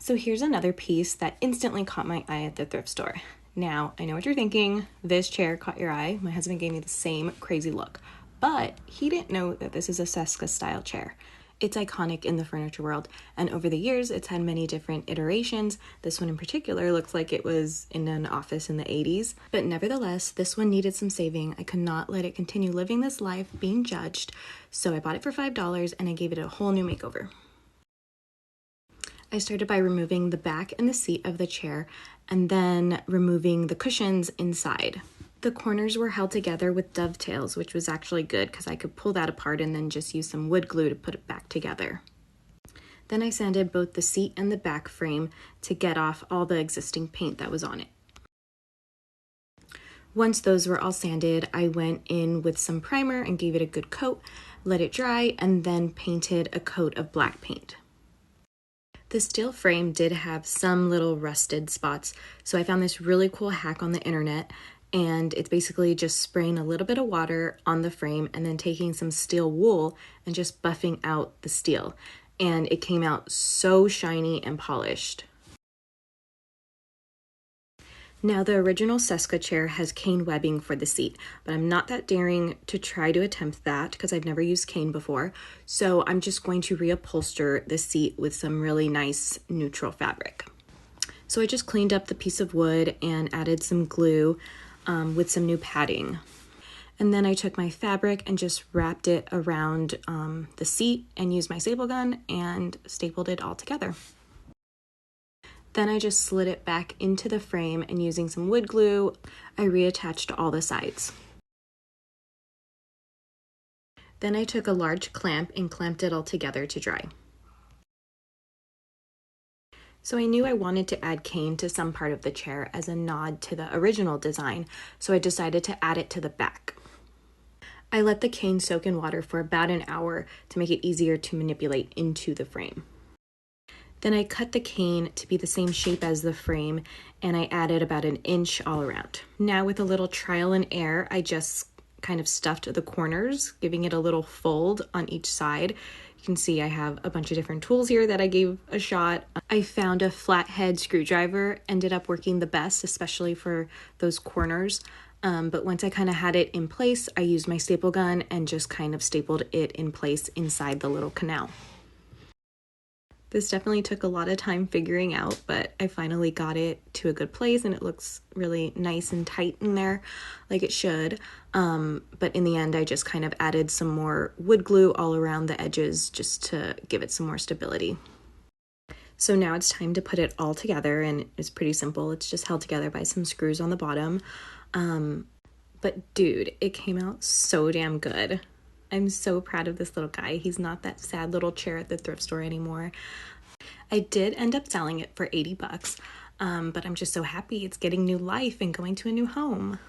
So here's another piece that instantly caught my eye at the thrift store. Now, I know what you're thinking. This chair caught your eye. My husband gave me the same crazy look. But he didn't know that this is a Cesca style chair. It's iconic in the furniture world, and over the years, it's had many different iterations. This one in particular looks like it was in an office in the 80s. But nevertheless, this one needed some saving. I could not let it continue living this life being judged. So I bought it for $5 and I gave it a whole new makeover. I started by removing the back and the seat of the chair and then removing the cushions inside. The corners were held together with dovetails, which was actually good because I could pull that apart and then just use some wood glue to put it back together. Then I sanded both the seat and the back frame to get off all the existing paint that was on it. Once those were all sanded, I went in with some primer and gave it a good coat, let it dry, and then painted a coat of black paint. The steel frame did have some little rusted spots, so I found this really cool hack on the internet, and it's basically just spraying a little bit of water on the frame and then taking some steel wool and just buffing out the steel. And it came out so shiny and polished. Now, the original Cesca chair has cane webbing for the seat, but I'm not that daring to try to attempt that because I've never used cane before. So I'm just going to reupholster the seat with some really nice neutral fabric. So I just cleaned up the piece of wood and added some glue with some new padding. And then I took my fabric and just wrapped it around the seat and used my staple gun and stapled it all together. Then I just slid it back into the frame and using some wood glue, I reattached all the sides. Then I took a large clamp and clamped it all together to dry. So I knew I wanted to add cane to some part of the chair as a nod to the original design, so I decided to add it to the back. I let the cane soak in water for about an hour to make it easier to manipulate into the frame. Then I cut the cane to be the same shape as the frame, and I added about 1 inch all around. Now with a little trial and error, I just kind of stuffed the corners, giving it a little fold on each side. You can see I have a bunch of different tools here that I gave a shot. I found a flathead screwdriver, ended up working the best, especially for those corners. But once I kind of had it in place, I used my staple gun and just kind of stapled it in place inside the little canal. This definitely took a lot of time figuring out, but I finally got it to a good place and it looks really nice and tight in there like it should. But in the end, I just kind of added some more wood glue all around the edges just to give it some more stability. So now it's time to put it all together, and it's pretty simple. It's just held together by some screws on the bottom. But dude, it came out so damn good. I'm so proud of this little guy. He's not that sad little chair at the thrift store anymore. I did end up selling it for $80, but I'm just so happy it's getting new life and going to a new home.